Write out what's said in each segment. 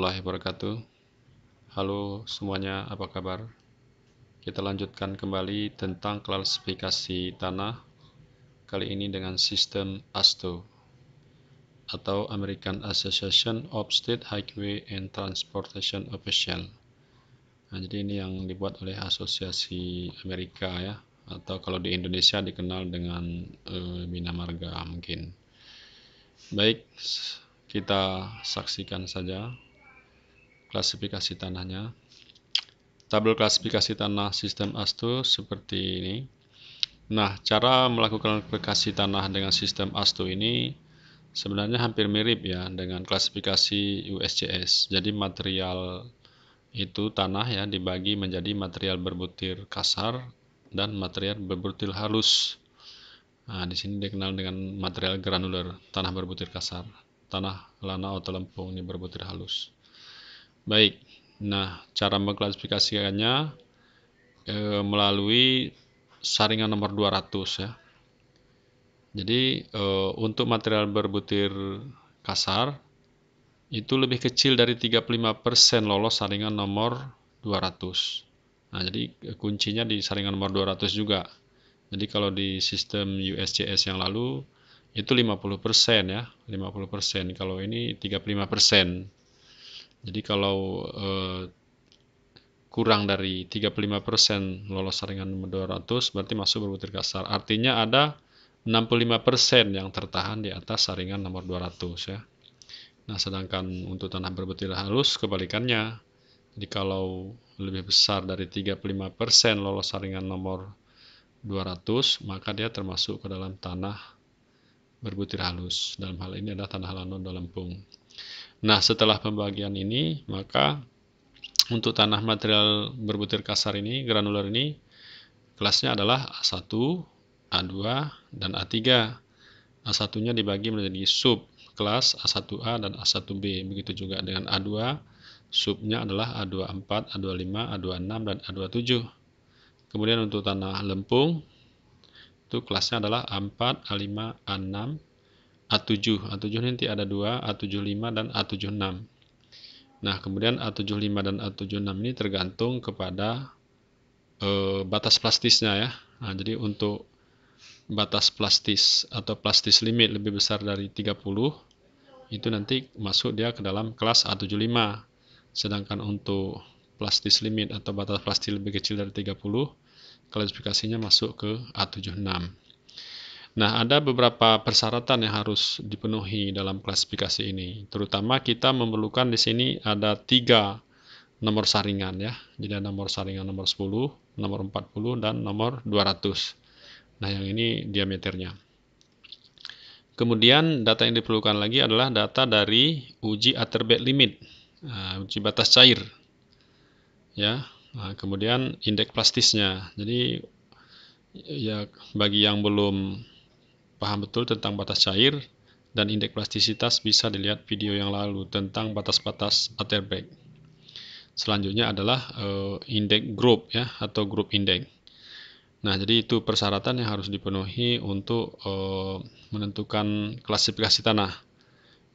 warahmatullahi wabarakatuh. Halo semuanya, apa kabar? Kita lanjutkan kembali tentang klasifikasi tanah, kali ini dengan sistem ASTO atau American Association of State Highway and Transportation Officials. Nah, jadi ini yang dibuat oleh Asosiasi Amerika ya, atau kalau di Indonesia dikenal dengan Bina Marga mungkin. Baik, kita saksikan saja klasifikasi tanahnya. Tabel klasifikasi tanah sistem ASTO seperti ini. Nah, cara melakukan klasifikasi tanah dengan sistem ASTO ini sebenarnya hampir mirip ya dengan klasifikasi USGS. Jadi material itu tanah ya dibagi menjadi material berbutir kasar dan material berbutir halus. Nah, di sini dikenal dengan material granular, tanah berbutir kasar. Tanah lana atau lempung ini berbutir halus. Baik, nah cara mengklasifikasikannya melalui saringan nomor 200 ya. Jadi untuk material berbutir kasar itu lebih kecil dari 35% lolos saringan nomor 200. Nah, jadi kuncinya di saringan nomor 200 juga. Jadi kalau di sistem USGS yang lalu itu 50% ya, 50%. Kalau ini 35%. Jadi kalau kurang dari 35% lolos saringan nomor 200 berarti masuk berbutir kasar. Artinya ada 65% yang tertahan di atas saringan nomor 200 ya. Nah, sedangkan untuk tanah berbutir halus kebalikannya. Jadi kalau lebih besar dari 35% lolos saringan nomor 200, maka dia termasuk ke dalam tanah berbutir halus. Dalam hal ini adalah tanah lano dan lempung. Nah, setelah pembagian ini, maka untuk tanah material berbutir kasar ini, granular ini, kelasnya adalah A1, A2, dan A3. A1-nya dibagi menjadi sub kelas A1A dan A1B. Begitu juga dengan A2, subnya adalah A24, A25, A26, dan A27. Kemudian untuk tanah lempung, itu kelasnya adalah A4, A5, A6, A7. A7 nanti ada 2, A75, dan A76. Nah, kemudian A75 dan A76 ini tergantung kepada batas plastisnya ya. Nah, jadi untuk batas plastis atau plastis limit lebih besar dari 30, itu nanti masuk dia ke dalam kelas A75. Sedangkan untuk plastis limit atau batas plastis lebih kecil dari 30, klasifikasinya masuk ke A76. Nah, ada beberapa persyaratan yang harus dipenuhi dalam klasifikasi ini. Terutama kita memerlukan di sini ada 3 nomor saringan ya. Jadi ada nomor saringan nomor 10, nomor 40, dan nomor 200. Nah, yang ini diameternya. Kemudian data yang diperlukan lagi adalah data dari uji Atterbeck limit, uji batas cair. Ya. Nah, kemudian indeks plastisnya. Jadi ya bagi yang belum paham betul tentang batas cair dan indeks plastisitas bisa dilihat video yang lalu tentang batas-batas Atterbeck. Selanjutnya adalah indeks grup ya atau grup indeks. Nah, jadi itu persyaratan yang harus dipenuhi untuk menentukan klasifikasi tanah.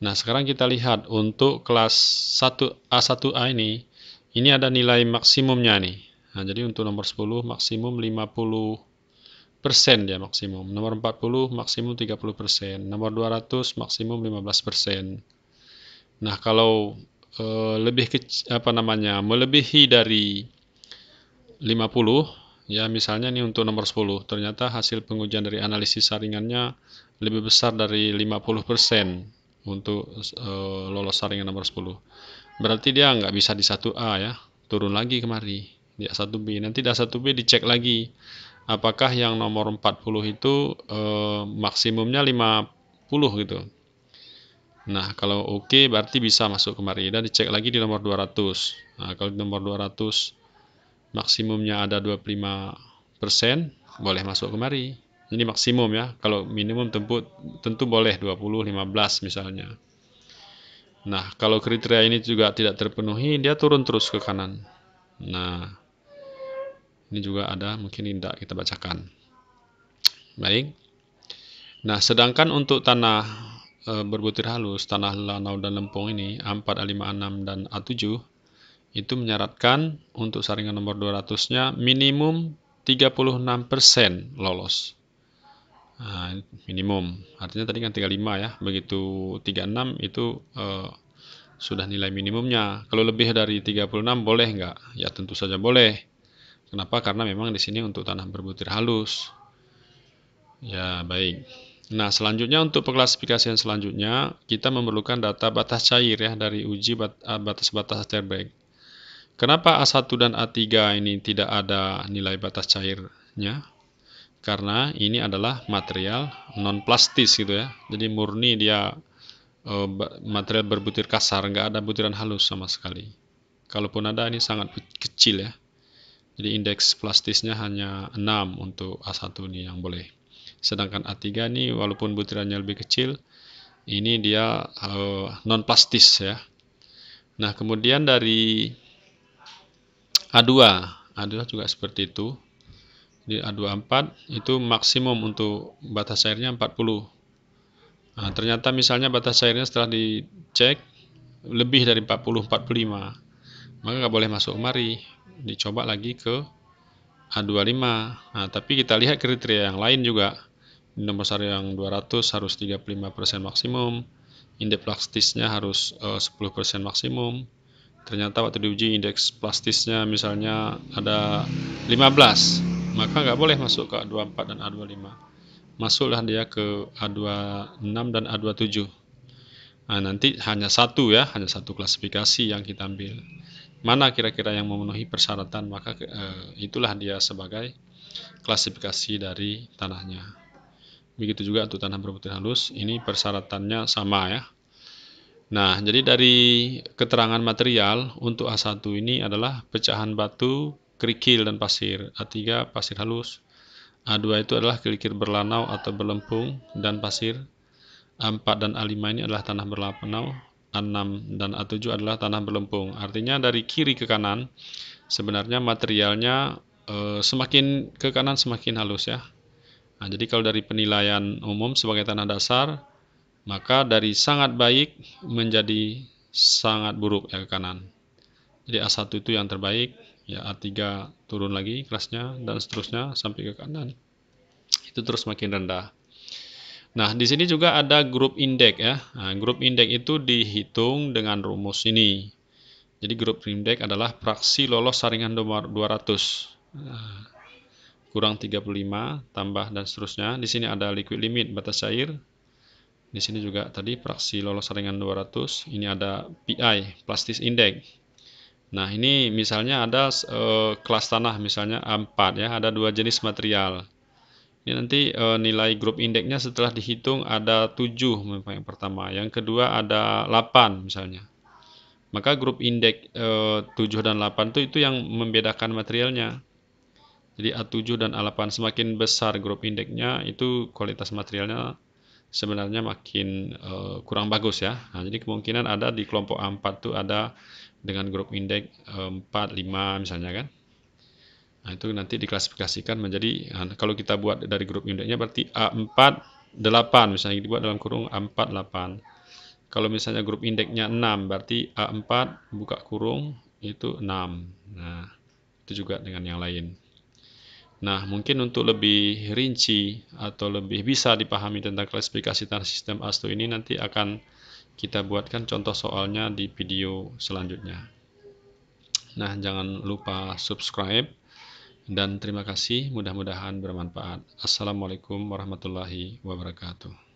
Nah, sekarang kita lihat untuk kelas 1A1A ini ada nilai maksimumnya nih. Nah, jadi untuk nomor 10 maksimum 50% dia maksimum. Nomor 40 maksimum 30%. Nomor 200 maksimum 15%. Nah, kalau melebihi dari 50 ya, misalnya nih untuk nomor 10 ternyata hasil pengujian dari analisis saringannya lebih besar dari 50% untuk lolos saringan nomor 10. Berarti dia nggak bisa di 1A ya, turun lagi kemari di A1B. Nanti di A1B dicek lagi apakah yang nomor 40 itu maksimumnya 50 gitu. Nah, kalau oke berarti bisa masuk kemari dan dicek lagi di nomor 200. Nah, kalau di nomor 200 maksimumnya ada 25%, boleh masuk kemari. Ini maksimum ya. Kalau minimum tentu boleh 20, 15 misalnya. Nah, kalau kriteria ini juga tidak terpenuhi, dia turun terus ke kanan. Nah, ini juga ada, mungkin tidak kita bacakan. Baik. Nah, sedangkan untuk tanah berbutir halus, tanah lanau dan lempung ini, A4, A5, A6, dan A7, itu menyaratkan untuk saringan nomor 200-nya minimum 36% lolos. Nah, minimum. Artinya tadi kan 35 ya. Begitu 36 itu sudah nilai minimumnya. Kalau lebih dari 36 boleh nggak? Ya tentu saja boleh. Kenapa? Karena memang di sini untuk tanah berbutir halus. Ya, baik. Nah, selanjutnya untuk pengklasifikasian selanjutnya, kita memerlukan data batas cair ya dari uji batas-batas Terbeek. Kenapa A1 dan A3 ini tidak ada nilai batas cairnya? Karena ini adalah material non-plastis gitu ya. Jadi murni dia material berbutir kasar, nggak ada butiran halus sama sekali. Kalaupun ada, ini sangat kecil ya. Jadi indeks plastisnya hanya 6 untuk A1 ini yang boleh. Sedangkan A3 ini walaupun butirannya lebih kecil, ini dia non-plastis ya. Nah, kemudian dari A2, A2 juga seperti itu. Di A24 itu maksimum untuk batas cairnya 40. Nah, ternyata misalnya batas cairnya setelah dicek lebih dari 40-45, maka nggak boleh masuk kemari. Dicoba lagi ke A25. Nah, tapi kita lihat kriteria yang lain juga. Di nomor sari yang 200 harus 35% maksimum, indeks plastisnya harus 10% maksimum. Ternyata waktu diuji indeks plastisnya misalnya ada 15, maka nggak boleh masuk ke A24 dan A25. Masuklah dia ke A26 dan A27. Nah, nanti hanya satu ya, hanya satu klasifikasi yang kita ambil. Mana kira-kira yang memenuhi persyaratan, maka itulah dia sebagai klasifikasi dari tanahnya. Begitu juga untuk tanah berbutir halus, ini persyaratannya sama ya. Nah, jadi dari keterangan material untuk A1 ini adalah pecahan batu, kerikil, dan pasir. A3 pasir halus. A2 itu adalah kerikil berlanau atau berlempung dan pasir. A4 dan A5 ini adalah tanah berlanau. A6 dan A7 adalah tanah berlempung. Artinya dari kiri ke kanan, sebenarnya materialnya semakin ke kanan semakin halus ya. Nah, jadi kalau dari penilaian umum sebagai tanah dasar, maka dari sangat baik menjadi sangat buruk ya ke kanan. Jadi A1 itu yang terbaik, ya A3 turun lagi kelasnya dan seterusnya sampai ke kanan. Itu terus makin rendah. Nah, di sini juga ada grup indeks ya. Nah, grup indeks itu dihitung dengan rumus ini. Jadi grup indeks adalah fraksi lolos saringan nomor 200. Nah, kurang 35 tambah dan seterusnya. Di sini ada liquid limit batas cair. Di sini juga tadi fraksi lolos saringan 200. Ini ada PI plastis index. Nah, ini misalnya ada kelas tanah misalnya A4 ya, ada dua jenis material. Ini nanti nilai grup indeksnya setelah dihitung ada 7 yang pertama, yang kedua ada 8 misalnya. Maka grup indeks 7 dan 8 itu yang membedakan materialnya. Jadi A7 dan A8 semakin besar grup indeksnya itu kualitas materialnya sebenarnya makin kurang bagus ya. Nah, jadi kemungkinan ada di kelompok A4 itu ada dengan grup indeks 4, 5 misalnya kan. Nah, itu nanti diklasifikasikan menjadi kalau kita buat dari grup indeksnya berarti A4 8 misalnya dibuat dalam kurung A4 8. Kalau misalnya grup indeksnya 6 berarti A4 buka kurung itu 6. Nah, itu juga dengan yang lain. Nah, mungkin untuk lebih rinci atau lebih bisa dipahami tentang klasifikasi tanah sistem ASTO ini nanti akan kita buatkan contoh soalnya di video selanjutnya. Nah, jangan lupa subscribe dan terima kasih, mudah-mudahan bermanfaat. Assalamualaikum warahmatullahi wabarakatuh.